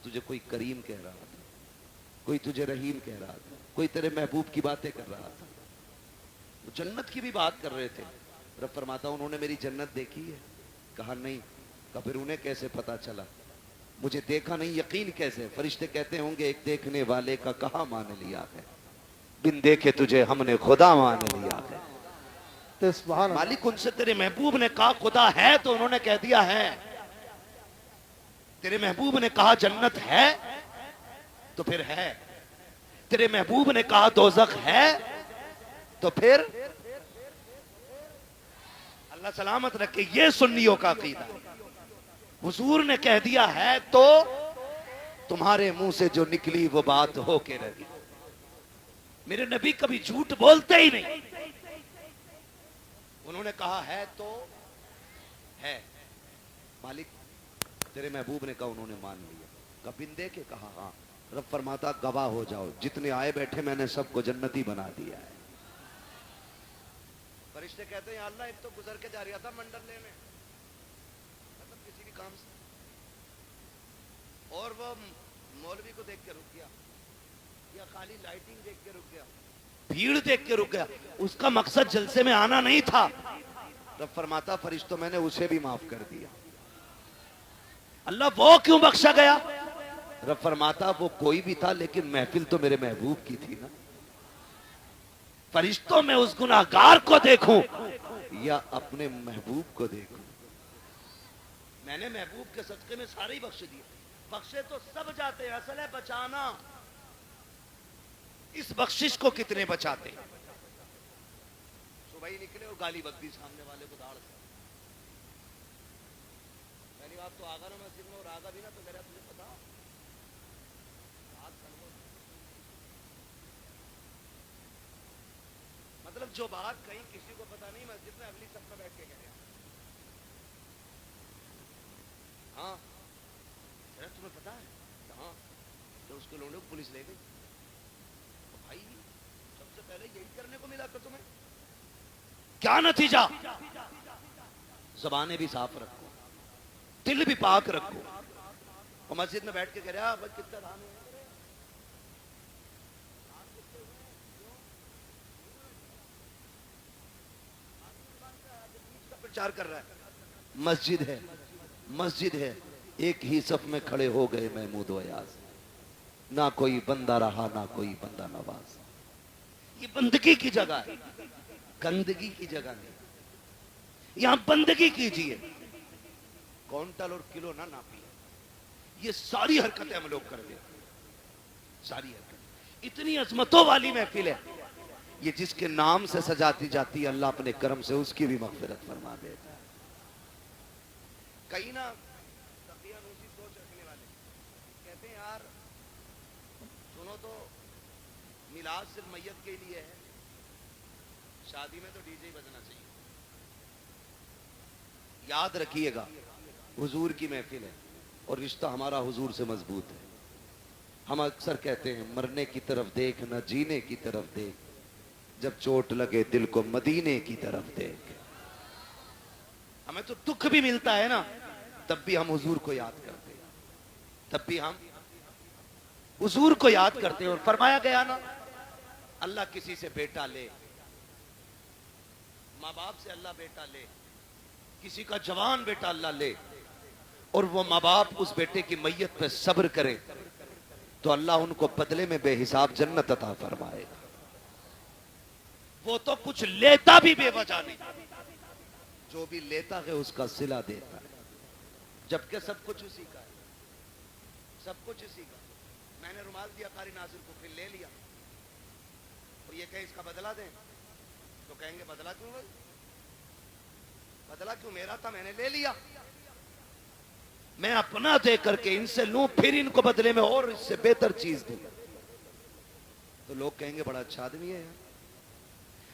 تجھے کوئی کریم کہہ رہا تھا، کوئی تجھے رحیم کہہ رہا تھا، کوئی تیرے محبوب کی باتیں کر رہا تھا، وہ جنت کی بھی بات کر رہے تھے۔ رب فرماتا انہوں نے میری جنت دیکھی ہے؟ کہا نہیں۔ کہا پھر انہیں کیسے پتا چلا؟ مجھے دیکھا نہیں، یقین کیسے؟ فرشتے کہتے ہوں گے ایک دیکھنے والے کا کہاں مان لیا ہے، بن دیکھے تجھے ہم نے خدا مان لیا ہے۔ تو سبحان اللہ۔ مالک ان سے تیرے محبوب نے کہا خدا ہے تو انہوں نے کہہ دیا ہے۔ تیرے محبوب نے کہا جنت ہے تو پھر ہے۔ تیرے محبوب نے کہا دوزخ ہے تو پھر اللہ سلامت رکھے۔ یہ سنیوں کا عقیدہ ہے۔ حضور نے کہہ دیا ہے تو تمہارے منہ سے جو نکلی وہ بات ہو کے رہی۔ میرے نبی کبھی جھوٹ بولتے ہی نہیں۔ انہوں نے کہا ہے تو ہے۔ مالک تیرے محبوب نے کہا انہوں نے مان لیا۔ کہا بندے کے؟ کہا ہاں۔ رب فرماتا گواہ ہو جاؤ، جتنے آئے بیٹھے میں نے سب کو جنتی بنا دیا ہے۔ فرشتے کہتے ہیں یا اللہ ایک تو گزر کے جا رہا تھا منڈل لینے، مطلب کسی بھی کام سے، اور وہ مولوی کو دیکھ کے رک گیا یا خالی لائٹنگ دیکھ کے رک گیا، بھیڑ دیکھ کے رک گیا، اس کا مقصد جلسے میں آنا نہیں تھا۔ رب فرماتا فرشتوں میں نے اسے بھی معاف کر دیا۔ اللہ وہ کیوں بخشا گیا؟ رب فرماتا وہ کوئی بھی تھا لیکن محفل تو میرے محبوب کی تھی نا۔ فرشتوں میں اس گناہگار کو دیکھوں یا اپنے محبوب کو دیکھوں؟ میں نے محبوب کے صدقے میں سارے ہی بخش دیے۔ بخشے تو سب جاتے ہیں، اصل ہے بچانا۔ اس بخشش کو کتنے بچاتے ہیں؟ صبح ہی نکلے اور گالی بک دی سامنے والے کو داڑھ سے۔ پہلی بات تو آگا نا مسجد میں، اور آگا بھی نا تو میرا تجھے پتا مطلب جو بات کہیں کسی کو پتا نہیں، مسجد میں اگلی صف میں بیٹھ کے کہہ رہا ہاں تمہیں پتا ہے؟ ہاں تو اس کو لوگوں کو پولیس لے گئی۔ تو بھائی سب سے پہلے یہی کرنے کو ملا تھا تمہیں، کیا نتیجہ؟ زبانیں بھی صاف رکھو، دل بھی پاک رکھو۔ اور مسجد میں بیٹھ کے کہہ رہا بھائی کتنا دھان ہے، پرچار کر رہا ہے۔ مسجد ہے، مسجد ہے، ایک ہی صف میں کھڑے ہو گئے محمود و ایاز، نہ کوئی بندہ رہا نہ کوئی بندہ نواز۔ یہ بندگی کی جگہ ہے، گندگی کی جگہ نہیں۔ یہاں بندگی کیجئے، کونٹل اور کلو نہ ناپیے۔ یہ ساری حرکتیں ہم لوگ کر دیتے ہیں، ساری حرکتیں۔ اتنی عظمتوں والی محفل ہے یہ، جس کے نام سے سجاتی جاتی ہے اللہ اپنے کرم سے اس کی بھی مغفرت فرما دیتا ہے۔ کئی نا دقیانوسی سوچ رکھنے والے کہتے ہیں یار سنو تو میلاد صرف میت کے لیے ہے، شادی میں تو ڈی جے بجنا چاہیے۔ یاد رکھیے گا حضور کی محفل ہے اور رشتہ ہمارا حضور سے مضبوط ہے۔ ہم اکثر کہتے ہیں مرنے کی طرف دیکھ نہ جینے کی طرف دیکھ، جب چوٹ لگے دل کو مدینے کی طرف دیکھ۔ ہمیں تو دکھ بھی ملتا ہے نا، تب بھی ہم حضور کو یاد کرتے ہیں، تب بھی ہم حضور کو یاد کرتے ہیں۔ اور فرمایا گیا نا اللہ کسی سے بیٹا لے، ماں باپ سے اللہ بیٹا لے، کسی کا جوان بیٹا اللہ لے، اور وہ ماں باپ اس بیٹے کی میت پہ صبر کرے تو اللہ ان کو بدلے میں بے حساب جنت عطا فرمائے گا۔ وہ تو کچھ لیتا بھی بے وجہ نہیں، جو بھی لیتا ہے اس کا صلہ دیتا ہے، جبکہ سب کچھ اسی کا ہے، سب کچھ اسی کا۔ میں نے رومال دیا قاری ناظر کو، پھر لے لیا، اور یہ کہ اس کا بدلہ دیں تو کہیں گے بدلہ کیوں بھائی؟ بدلہ کیوں؟ میرا تھا میں نے لے لیا، میں اپنا دے کر کے ان سے لوں پھر ان کو بدلے میں اور اس سے بہتر چیز دوں تو لوگ کہیں گے بڑا اچھا آدمی ہے یار۔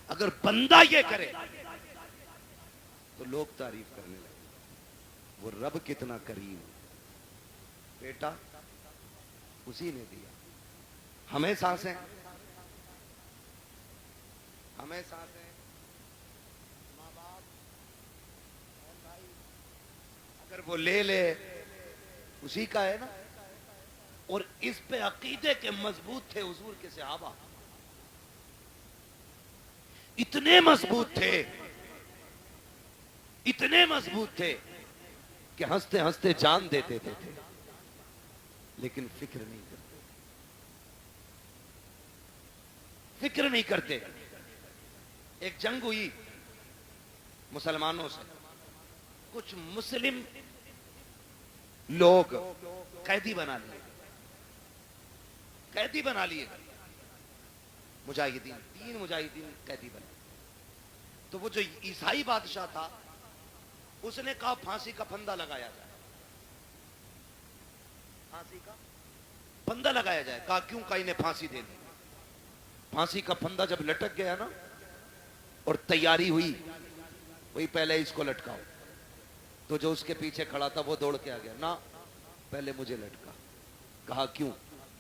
اگر بندہ یہ کرے تو لوگ تعریف کرنے لگے، وہ رب کتنا کریم ہے، بیٹا اسی نے دیا۔ ہمیں سانسیں، ہمیں سانسیں، ماں باپ اور بھائی، اگر وہ لے لے اسی کا ہے نا۔ اور اس پہ عقیدے کے مضبوط تھے حضور کے صحابہ، اتنے مضبوط تھے، اتنے مضبوط تھے کہ ہنستے ہنستے جان دے دیتے تھے، لیکن فکر نہیں کرتے، فکر نہیں کرتے۔ ایک جنگ ہوئی مسلمانوں سے، کچھ مسلم لوگ قیدی بنا لیے، قیدی بنا لیے مجاہدین، 3 مجاہدین قیدی بنے۔ تو وہ جو عیسائی بادشاہ تھا اس نے کہا پھانسی کا پھندا لگایا جائے، پھانسی کا پھندا لگایا جائے۔ کہا کیوں؟ کہا انہیں پھانسی دے دی۔ پھانسی کا پھندا جب لٹک گیا نا اور تیاری ہوئی، وہی پہلے اس کو لٹکاؤ، تو جو اس کے پیچھے کھڑا تھا وہ دوڑ کے آ گیا، نہ پہلے مجھے لٹکا۔ کہا کیوں؟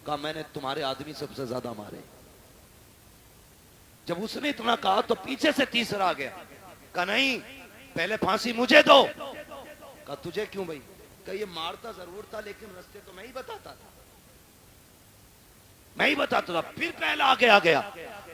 کہا میں نے تمہارے آدمی سب سے زیادہ مارے۔ جب اس نے اتنا کہا تو پیچھے سے تیسرا آ گیا، کہا نہیں پہلے پھانسی مجھے دو۔ کہا تجھے کیوں بھائی؟ کہ یہ مارتا ضرور تھا لیکن رستے تو میں ہی بتاتا تھا، میں ہی بتاتا تھا۔ پھر پہلا آگے آ گیا،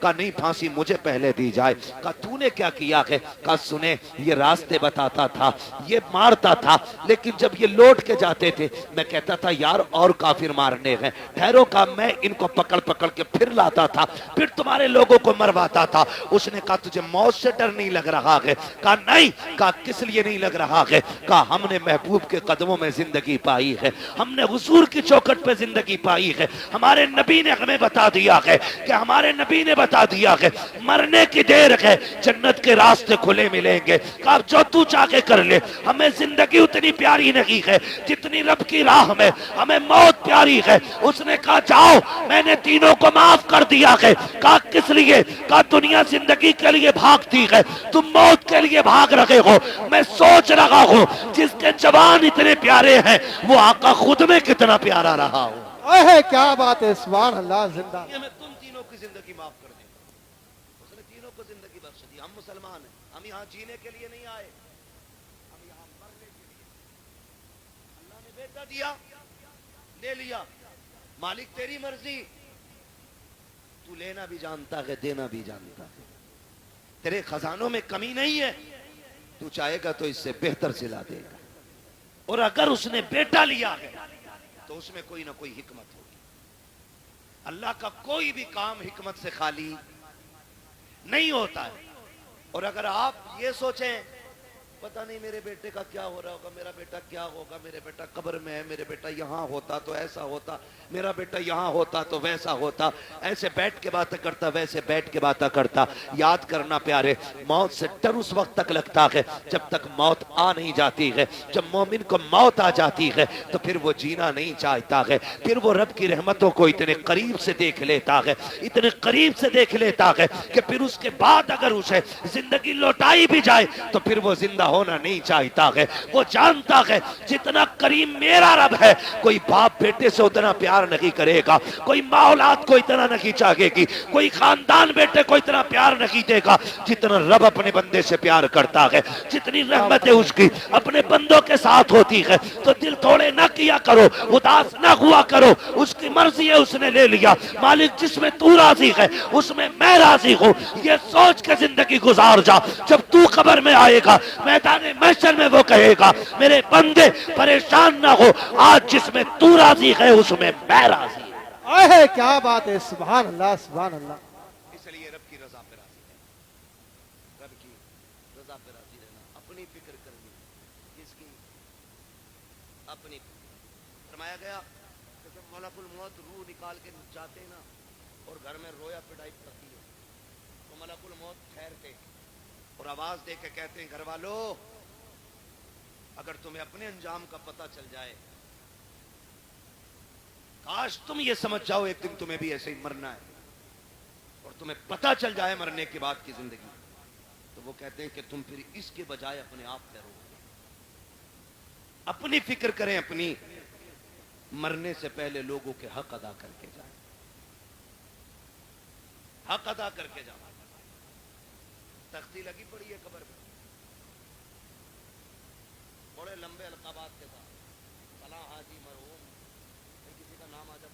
کہا نہیں پھانسی مجھے پہلے دی جائے۔ کہا تو نے کیا کیا ہے؟ کہا سنے یہ راستے بتاتا تھا، یہ مارتا تھا، لیکن جب یہ لوٹ کے جاتے تھے میں کہتا تھا یار اور کافر مارنے ہیں، ٹھہرو، کا میں ان کو پکڑ پکڑ کے پھر لاتا تھا، پھر تمہارے لوگوں کو مرواتا تھا۔ اس نے کہا تجھے موت سے ڈر نہیں لگ رہا ہے؟ کہا نہیں۔ کہا کس لیے نہیں لگ رہا ہے؟ کہا ہم نے محبوب کے قدموں میں زندگی پائی ہے، ہم نے حضور کی چوکھٹ پہ زندگی پائی ہے، ہمارے نبی نے ہمیں بتا دیا ہے کہ ہمارے نبی نے بتا دیا ہے مرنے کی دیر ہے، جنت کے راستے کھلے ملیں گے۔ کہا جو تو چاہے کر لے، ہمیں زندگی اتنی پیاری نہیں ہے جتنی رب کی راہ میں ہمیں موت پیاری ہے۔ اس نے کہا جاؤ میں نے تینوں کو معاف کر دیا ہے۔ کہا کس لیے؟ کہا دنیا زندگی کے لیے بھاگتی ہے، تم موت کے لیے بھاگ رہے ہو۔ میں سوچ رہا ہوں جس کے جوان اتنے پیارے ہیں وہ آقا خود میں کتنا پیارا رہا ہو۔ اے کیا بات ہے، سبحان اللہ، زندہ۔ میں تم تینوں کی زندگی معاف کر دیں۔ اس نے تینوں کو زندگی بخش دی۔ ہم مسلمان ہیں، ہم یہاں جینے کے لیے نہیں آئے، ہم یہاں مرنے کے لیے۔ اللہ نے بیٹا دیا، لے لیا، مالک تیری مرضی، تو لینا بھی جانتا ہے دینا بھی جانتا ہے، تیرے خزانوں میں کمی نہیں ہے، تو چاہے گا تو اس سے بہتر سلا دے گا۔ اور اگر اس نے بیٹا لیا ہے تو اس میں کوئی نہ کوئی حکمت ہوگی۔ اللہ کا کوئی بھی کام حکمت سے خالی نہیں ہوتا ہے۔ اور اگر آپ یہ سوچیں پتہ نہیں میرے بیٹے کا کیا ہو رہا ہوگا، میرا بیٹا کیا ہوگا، میرے بیٹا قبر میں ہے، میرے بیٹا یہاں ہوتا تو ایسا ہوتا، میرا بیٹا یہاں ہوتا تو ویسا ہوتا، ایسے بیٹھ کے باتیں کرتا ویسے بیٹھ کے باتیں کرتا۔ یاد کرنا پیارے، موت سے ڈر اس وقت تک لگتا ہے جب تک موت آ نہیں جاتی ہے۔ جب مومن کو موت آ جاتی ہے تو پھر وہ جینا نہیں چاہتا ہے، پھر وہ رب کی رحمتوں کو اتنے قریب سے دیکھ لیتا ہے، اتنے قریب سے دیکھ لیتا ہے کہ پھر اس کے بعد اگر اسے زندگی لوٹائی بھی جائے تو پھر وہ زندہ ہونا نہیں چاہتا ہے۔ وہ جانتا ہے جتنا کریم میرا رب ہے کوئی باپ بیٹے سے اتنا پیار نہیں کرے گا، کوئی ماں اولاد کو اتنا نہیں چاہے گی، کوئی خاندان بیٹے کو اتنا پیار نہیں دے گا جتنا رب اپنے بندے سے پیار کرتا ہے۔ جتنی رحمت اس کی اپنے بندوں کے ساتھ ہوتی ہے تو دل توڑے نہ کیا کرو، اداس نہ ہوا کرو، اس کی مرضی ہے اس نے لے لیا، مالک جس میں تو راضی ہے اس میں میں راضی ہوں، یہ سوچ کے زندگی گزار جا۔ جب تو قبر میں آئے گا میدان محشر میں وہ کہے گا میرے بندے پریشان نہ ہو، آج جس میں تو راضی ہے اس میں میں راضی ہوں۔ اے کیا بات ہے، سبحان اللہ، سبحان اللہ۔ اس لیے رب کی رضا پہ راضی ہے، رب کی رضا پہ راضی رہنا، اپنی فکر کرنی، کس کی؟ اپنی فکر۔ فرمایا گیا کہ جب ملک الموت روح نکال کے جاتے نا اور گھر میں رویا پٹائی پڑتی ہے تو ملک الموت ٹھہرتے اور آواز دے کے کہتے ہیں گھر والو اگر تمہیں اپنے انجام کا پتہ چل جائے، کاش تم یہ سمجھ جاؤ ایک دن تمہیں بھی ایسے ہی مرنا ہے اور تمہیں پتہ چل جائے مرنے کے بعد کی زندگی، تو وہ کہتے ہیں کہ تم پھر اس کے بجائے اپنے آپ پہ رو، اپنی فکر کریں، اپنی مرنے سے پہلے لوگوں کے حق ادا کر کے جائیں، حق ادا کر کے جاؤ۔ تختی لگی پڑی ہے قبر میں بڑے لمبے القابات کے ساتھ، فلاں حاجی مرحوم، کسی کا نام آ جاتا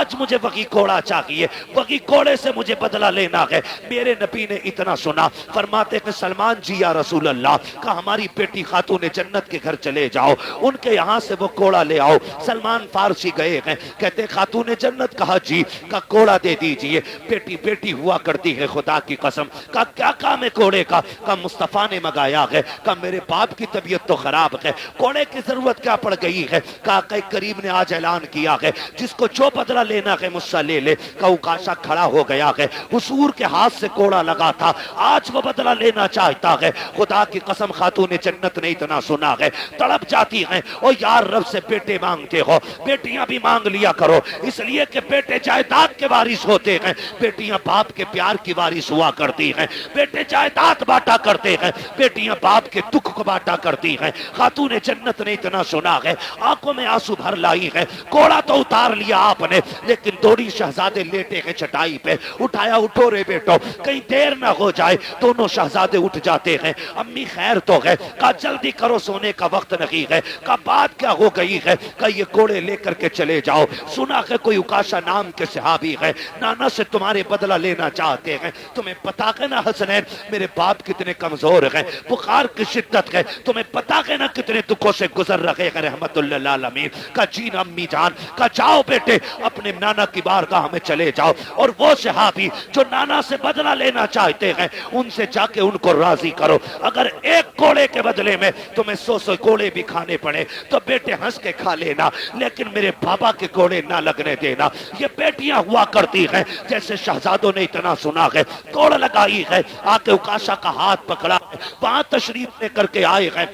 آج مجھے وہی گھوڑا چاہیے، وہی گھوڑے سے مجھے بدلہ لینا ہے۔ میرے نبی نے اتنا سنا، فرماتے کہ سلمان جی یا رسول اللہ، کہ ہماری بیٹی خاتون جنت کے گھر چلے جاؤ، ان کے یہاں سے وہ گھوڑا لے آؤ۔ سلمان فارسی گئے ہیں، کہتے خاتون جنت، کہا جی، کا گھوڑا دے دیجئے، بیٹی بیٹی ہوا کرتی ہے خدا کی قسم۔ کہا کیا کام ہے گھوڑے کا؟ کہا مصطفیٰ نے منگایا ہے۔ کہا میرے باپ کی طبیعت تو خراب ہے، گھوڑے کی ضرورت کیا پڑ گئی ہے؟ کہا کہ کریم نے آج اعلان کیا ہے جس کو جو بدلہ لینا ہے مجھ سے لے لے۔ کہا اکاشا کھڑا ہو گیا ہے، حضور کے ہاتھ سے گھوڑا لگا تھا، آج وہ بدلہ لینا چاہتا ہے۔ خدا کی قسم خاتون جنت نے اتنا سنا ہے، تڑپ جاتی ہیں، او یار رب سے بیٹے مانگتے ہو، بیٹیاں بھی مانگ لیا کرو، اس لیے کہ بیٹے جائیداد کے وارث ہوتے ہیں، بیٹیاں باپ کے پیار کی وارث ہوا کرتی ہیں، بیٹے جائیداد بانٹا کرتے ہیں، بیٹیاں باپ کے دکھ کو بانٹا کرتی ہیں۔ خاتون جنت نے اتنا سنا ہے، آنکھوں میں آنسو بھر لائی ہے، گھوڑا تو اتار لیا آپ نے، لیکن دوڑی شہزادے لیٹے ہیں چٹائی پہ، اٹھایا اٹھو رے بیٹو، کہیں دیر نہ ہو جائے۔ دونوں شہزادے اٹھ جاتے ہیں، امی خیر تو ہے؟ کہا جلدی کرو سونے کا وقت نہیں ہے۔ کہا بات کیا ہو گئی ہے؟ کہا یہ گھوڑے لے کر کے چلے جاؤ، سنا کہ کوئی اکاشا نام کے صحابی ہے، نانا سے تمہارے بدلہ لینا چاہتے ہیں، تمہیں پتا ہے نا حسنین میرے باپ کتنے کمزور ہیں، بخار کی شدت ہے، تمہیں پتا ہے نا کتنے دکھوں سے گزر رہے ہیں رحمت اللہ العالمین۔ کہا جی نا امی جان۔ کہا جاؤ بیٹے اپنے نانا کی بارگاہ میں چلے جاؤ، اور وہ صحابی جو نانا سے بدلہ لینا چاہتے ہیں ان سے جا کے ان کو راضی کرو، اگر ایک گھوڑے کے بدلے میں تمہیں 100 گھوڑے بھی کھانے پڑے تو بیٹے ہنس کے کھا لینا، لیکن میرے بابا کے گھوڑے نہ لگنے دینا۔ یہ بیٹیاں ہوا کرتی ہیں، جیسے شہزادوں نے اتنا سنا ہے، دوڑ لگائی ہے، آ کے اکاشا کا ہاتھ پکڑا ہے، وہاں تشریف لے کر کے آئے ہیں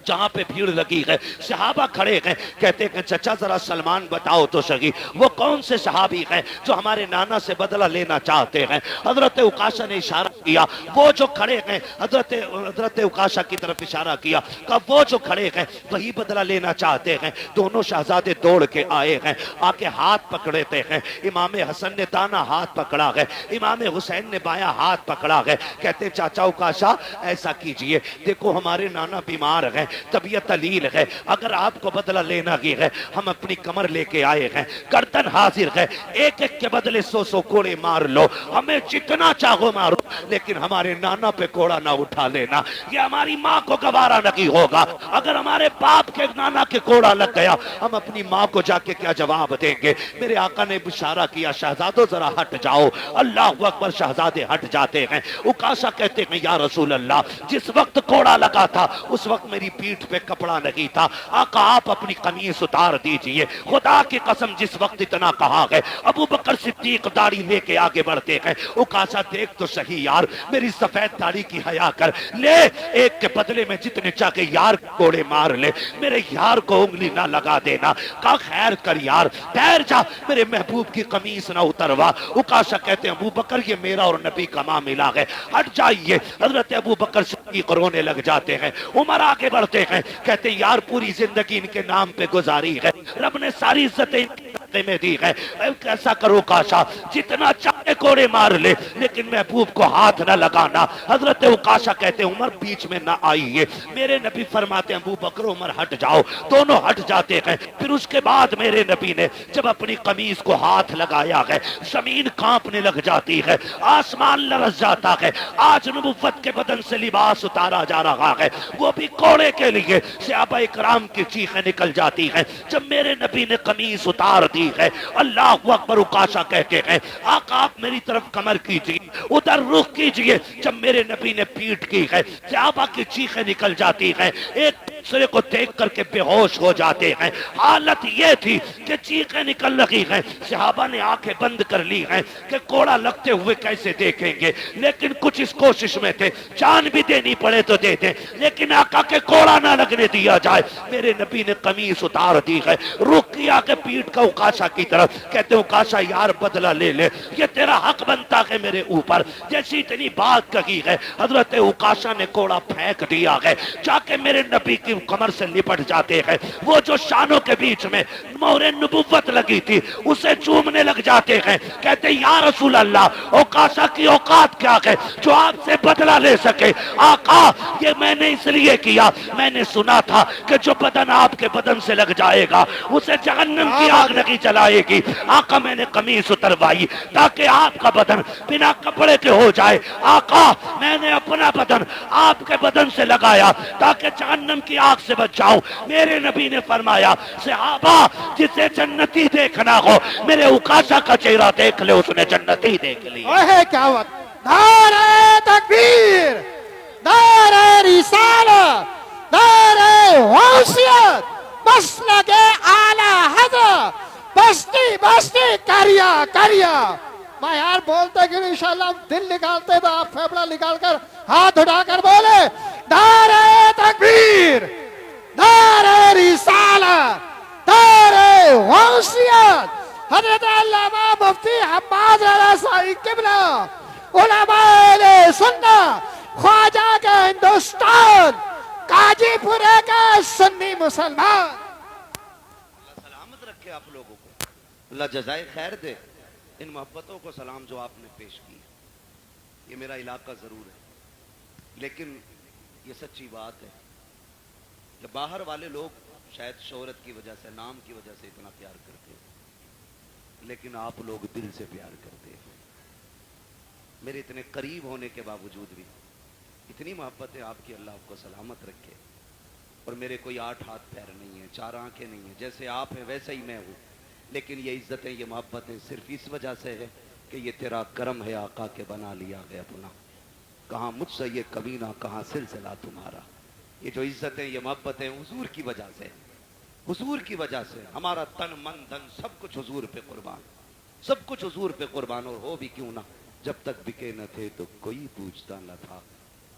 جہاں پہ بھیڑ لگی ہے، صحابہ کھڑے ہیں، کہتے ہیں چچا ذرا سلمان بتاؤ تو صحیح وہ کون سے صحابی ہیں جو ہمارے نانا سے بدلہ لینا چاہتے ہیں؟ حضرت اکاشا نے اشارہ کیا، وہ جو کھڑے ہیں، حضرت اکاشا کی طرف اشارہ کیا، کہ وہ جو کھڑے ہیں وہی بدلہ لینا چاہتے ہیں۔ دونوں شہزادے دوڑ کے آئے ہیں، آ کے ہاتھ پکڑتے ہیں، امام حسن نے دانا ہاتھ پکڑا ہے، امام حسین نے بایاں ہاتھ پکڑا ہے، کہتے چاچا اکاشا ایسا کیجئے، دیکھو ہمارے نانا بیمار ہیں، طبیعت علیل ہے، اگر آپ کو بدلہ لینا ہی ہے ہم اپنی کمر لے کے آئے ہیں، گردن حاضر ہے، ایک ایک کے بدلے 100 کوڑے مار لو، ہمیں جتنا چاہو مارو، لیکن ہمارے نانا پہ کوڑا نہ اٹھا لینا، یہ ہماری ماں کو گوارا نہیں ہوگا۔ اگر ہمارے باپ کے نانا کے کوڑا لگ گیا ہم اپنی ماں کو جا کے کیا جواب دیں گے؟ میرے آقا نے اشارہ کیا شہزادو ذرا ہٹ جاؤ، اللہ اکبر، شہزادے ہٹ جاتے ہیں۔ اکاشا کہتے ہیں یا رسول اللہ جس وقت کوڑا لگا تھا اس وقت میری پیٹھ پہ کپڑا نہیں تھا، آقا آپ اپنی قمیص اتار دیجئے، خدا کی قسم جس وقت اتنا کہا ہے ابو بکر صدیق داڑھی لے کے آگے بڑھتے ہیں، اکاشا دیکھ تو صحیح یار میری سفید داڑھی کی حیا کر لے، ایک کے بدلے میں جتنے چاہے یار کوڑے مار لے، میرے یار کو انگلی نہ لگا دینا۔ کہا خیر کر یار ٹھہر جا، میرے محبوب کی قمیص نہ اتروا۔ اکاشا کہتے ہیں ابو بکر یہ میرا اور نبی کا معاملہ ہے، ہٹ جائیے۔ حضرت ابو بکر صدیق رونے لگ جاتے ہیں، عمر آگے بڑھتے ہیں، کہتے ہیں یار پوری زندگی ان کے نام پہ گزاری ہے، رب نے ساری عزتیں ان کے صدقے میں دی ہے، ایسا کرو اکاشا جتنا چاہے کوڑے مار لے لیکن محبوب کو ہاتھ نہ لگانا۔ حضرت اکاشا کہتے ہیں عمر بیچ میں نہ آئیے، میرے نبی فرماتے ہیں ابو بکر عمر ہٹ جاؤ، دونوں ہٹ جاتے ہیں۔ پھر اس کے بعد میرے نبی نے جب اپنی قمیص کو ہاتھ لگایا ہے زمین کانپنے لگ جاتی ہے، آسمان لرز جاتا ہے، آج نبوت کے بدن سے لباس اتارا جا رہا ہے، وہ بھی کوڑے کے لیے۔ صحابہ اکرام کی چیخیں نکل جاتی ہیں جب میرے نبی نے قمیص اتار دی ہے۔ اللہ اکبر، اکاشا کہتے ہیں آقا آپ میری طرف کمر کیجئے، ادھر رخ کیجئے، جب میرے نبی نے پیٹ کی ہے صحابہ کی چیخیں نکل جاتی ہیں، ایک دوسرے کو دیکھ کر کے بے ہوش ہو جاتے ہیں۔ حالت یہ تھی کہ چیخیں نکل رہی ہیں، صحابہ نے آنکھیں بند کر لی ہیں کہ کوڑا لگتے ہوئے کیسے دیکھیں گے، لیکن کچھ اس کوشش میں تھے جان بھی دینی پڑے تو دے دیں، لیکن آقا کے کوڑا نہ لگنے دیا جائے۔ میرے نبی نے قمیص اتار دی ہے، رخ کیا کہ پیٹ کا اکاشا کی طرف، کہتے ہیں اکاشا یار بدلہ لے لے، یہ تیرا کا حق بنتا ہے میرے اوپر. جیسی اتنی بات کہی ہے حضرت عکاشہ نے کوڑا پھینک دیا ہے، جا کے میرے نبی کی کمر سے لپٹ جاتے ہیں. وہ جو شانوں کے بیچ میں مہر نبوت لگی تھی اسے چومنے لگ جاتے ہیں. کہتے یا رسول اللہ، عکاشہ کی اوقات کیا ہے جو آپ سے بدلہ لے سکے؟ آقا یہ میں نے اس لیے کیا، میں نے سنا تھا کہ جو بدن آپ کے بدن سے لگ جائے گا اسے جہنم کی آگ نہیں جلائے گی. آقا میں نے قمیص اتروائی تاکہ آپ کا بدن بنا کپڑے کے ہو جائے. آقا میں نے اپنا بدن آپ کے بدن سے لگایا تاکہ جہنم کی آگ سے بچ جاؤں. میرے نبی نے فرمایا صحابہ جسے جنتی دیکھنا ہو میرے عکاشہ کا چہرہ دیکھ لے، اس نے جنتی دیکھ لی. اوہ کیا بات. نعرہ تکبیر، نعرہ رسالت، نعرہ غوثیت، مسلک اعلی حضرت، بستی بستی کریا کریا. میں یار بولتے کہ انشاءاللہ ہم دل نکالتے تو آپ پھیپڑا نکال کر ہاتھ اٹھا کر بولے نعرہ تکبیر، نعرہ رسالت، نعرہ غوثیت. حضرت علامہ مفتی حماد رضا صاحب قبلہ، علماء اہل سنت، خواجہ کے ہندوستان، قاجی پورے کا سنی مسلمان. اللہ سلامت رکھے آپ لوگوں کو، اللہ جزائے خیر دے. ان محبتوں کو سلام جو آپ نے پیش کی، یہ میرا علاقہ ضرور ہے، لیکن یہ سچی بات ہے کہ باہر والے لوگ شاید شہرت کی وجہ سے، نام کی وجہ سے اتنا پیار کرتے ہیں، لیکن آپ لوگ دل سے پیار کرتے ہیں. میرے اتنے قریب ہونے کے باوجود بھی اتنی محبت ہے آپ کی. اللہ آپ کو سلامت رکھے. اور میرے کوئی 8 ہاتھ پیر نہیں ہیں، 4 آنکھیں نہیں ہیں، جیسے آپ ہیں ویسے ہی میں ہوں، لیکن یہ عزتیں، یہ محبتیں صرف اس وجہ سے ہے کہ یہ تیرا کرم ہے آقا کے بنا لیا گیا اپنا. کہاں مجھ سے یہ کمینہ، کہاں سلسلہ تمہارا. یہ جو عزتیں، یہ محبتیں حضور کی وجہ سے، حضور کی وجہ سے. ہمارا تن من دھن سب کچھ حضور پہ قربان، سب کچھ حضور پہ قربان. اور ہو بھی کیوں نہ، جب تک بکے نہ تھے تو کوئی پوچھتا نہ تھا،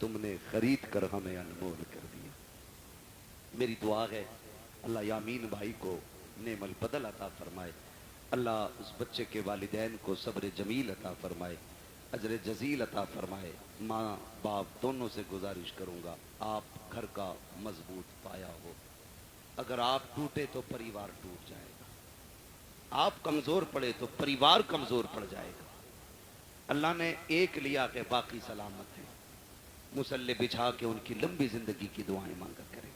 تم نے خرید کر ہمیں انمول کر دیا. میری دعا ہے اللہ یامین بھائی کو نعم البدل عطا فرمائے. اللہ اس بچے کے والدین کو صبر جمیل عطا فرمائے، اجر جزیل عطا فرمائے. ماں باپ دونوں سے گزارش کروں گا، آپ گھر کا مضبوط پایا ہو. اگر آپ ٹوٹے تو پریوار ٹوٹ جائے گا، آپ کمزور پڑے تو پریوار کمزور پڑ جائے گا. اللہ نے ایک لیا کہ باقی سلامت ہے. مصلی بچھا کے ان کی لمبی زندگی کی دعائیں مانگا کریں.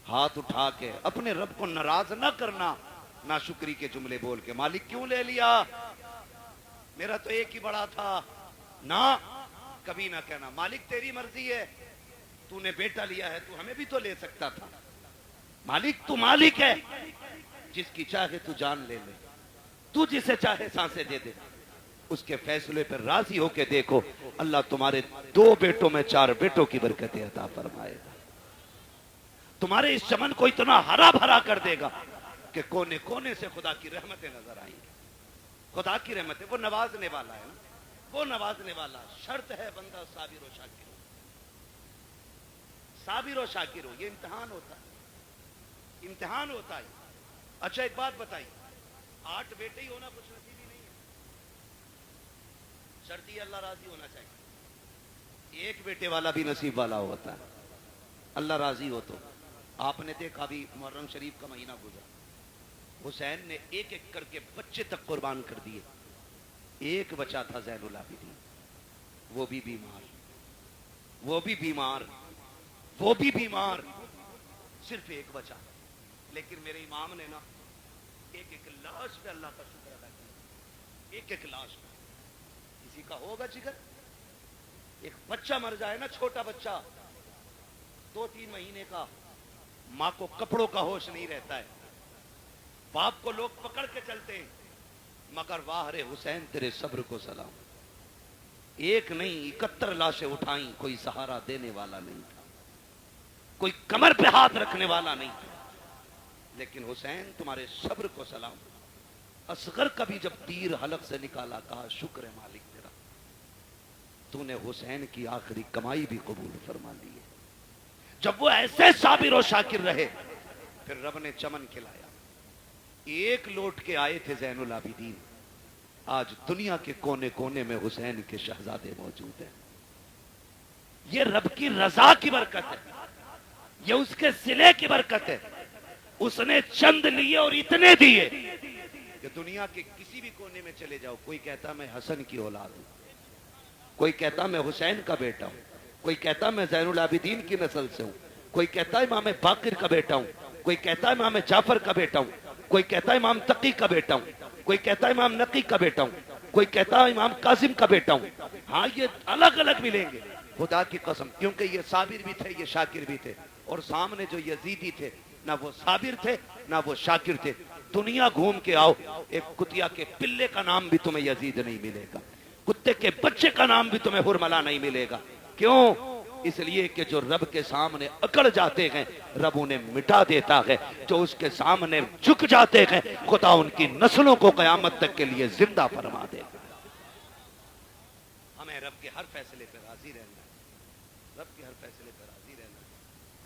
ہاتھ اٹھا کے اپنے رب کو ناراض نہ کرنا، ناشکری کے جملے بول کے مالک کیوں لے لیا، میرا تو ایک ہی بڑا تھا. نہ کبھی نہ کہنا مالک تیری مرضی ہے، تو نے بیٹا لیا ہے تو ہمیں بھی تو لے سکتا تھا. مالک تو مالک ہے، جس کی چاہے تو جان لے لے، تو جسے چاہے سانسیں دے دے. اس کے فیصلے پر راضی ہو کے دیکھو، اللہ تمہارے 2 بیٹوں میں 4 بیٹوں کی برکتیں عطا فرمائے گا. تمہارے اس چمن کو اتنا ہرا بھرا کر دے گا کہ کونے کونے سے خدا کی رحمتیں نظر آئیں گی. خدا کی رحمتیں، وہ نوازنے والا ہے نا، وہ نوازنے والا. شرط ہے بندہ صابر و شاکر ہو، صابر و شاکر ہو. یہ امتحان ہوتا ہے، امتحان ہوتا ہے. اچھا ایک بات بتائی، 8 بیٹے ہی ہونا کچھ نصیبی نہیں ہے. شرط یہ اللہ راضی ہونا چاہیے. ایک بیٹے والا بھی نصیب والا ہوتا ہے، اللہ راضی ہو تو. آپ نے دیکھا بھی محرم شریف کا مہینہ گزرا، حسین نے ایک ایک کر کے بچے تک قربان کر دیے. ایک بچہ تھا زین العابدین، وہ بھی بیمار، وہ بھی بیمار، وہ بھی بیمار، صرف ایک بچہ. لیکن میرے امام نے نا ایک ایک لاش پہ اللہ کا شکر ادا کیا. ایک ایک لاش پہ. کسی کا ہوگا جگر، ایک بچہ مر جائے نا، چھوٹا بچہ 2-3 مہینے کا، ماں کو کپڑوں کا ہوش نہیں رہتا ہے، باپ کو لوگ پکڑ کے چلتے ہیں. مگر واہ رے حسین تیرے صبر کو سلام. ایک نہیں 71 لاشیں اٹھائیں، کوئی سہارا دینے والا نہیں تھا، کوئی کمر پہ ہاتھ رکھنے والا نہیں تھا. لیکن حسین تمہارے صبر کو سلام. اصغر کا بھی جب تیر حلق سے نکالا کہا شکر ہے مالک تیرا، تو نے حسین کی آخری کمائی بھی قبول فرما لی ہے. جب وہ ایسے صابر و شاکر رہے پھر رب نے چمن کھلایا. ایک لوٹ کے آئے تھے زین العابدین، آج دنیا کے کونے کونے میں حسین کے شہزادے موجود ہیں. یہ رب کی رضا کی برکت ہے, یہ اس کے صلے کی برکت ہے. اس نے چند لیے اور اتنے دیے کہ دنیا کے کسی بھی کونے میں چلے جاؤ, کوئی کہتا میں حسن کی اولاد ہوں, کوئی کہتا میں حسین کا بیٹا ہوں, کوئی کہتا میں زین العابدین کی نسل سے ہوں, کوئی کہتا امام باقر کا بیٹا ہوں, کوئی کہتا امام جعفر کا بیٹا ہوں, کوئی کہتا امام تقی کا بیٹا ہوں, کوئی کہتا امام نقی کا بیٹا ہوں, کوئی کہتا امام کاظم کا بیٹا ہوں. ہاں یہ الگ الگ ملیں گے خدا کی قسم, کیونکہ یہ صابر بھی تھے, یہ شاکر بھی تھے. اور سامنے جو یزیدی تھے نہ وہ صابر تھے نہ وہ شاکر تھے. دنیا گھوم کے آؤ, ایک کتیا کے پلے کا نام بھی تمہیں یزید نہیں ملے گا, کتے کے بچے کا نام بھی تمہیں ہرملا نہیں ملے گا. کیوں؟ اس لیے کہ جو رب کے سامنے اکڑ جاتے ہیں رب انہیں مٹا دیتا ہے, جو اس کے سامنے جھک جاتے ہیں خدا ان کی نسلوں کو قیامت تک کے لیے زندہ فرما دے گا. ہمیں رب کے ہر فیصلے پہ راضی رہنا ہے, رب کے ہر فیصلے پہ راضی رہنا ہے.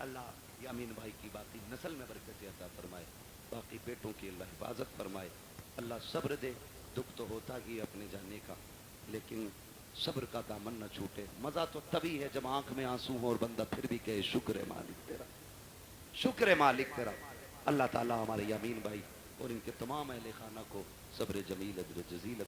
اللہ یامین بھائی کی باقی نسل میں برکت عطا فرمائے, باقی بیٹوں کی اللہ حفاظت فرمائے. اللہ صبر دے, دکھ تو ہوتا ہی اپنے جانے کا, لیکن صبر کا دامن نہ چھوٹے. مزہ تو تبھی ہے جب آنکھ میں آنسو ہو اور بندہ پھر بھی کہے شکر ہے مالک تیرا, شکر ہے مالک تیرا. اللہ تعالیٰ ہمارے یامین بھائی اور ان کے تمام اہل خانہ کو صبر جمیل اجر جزیل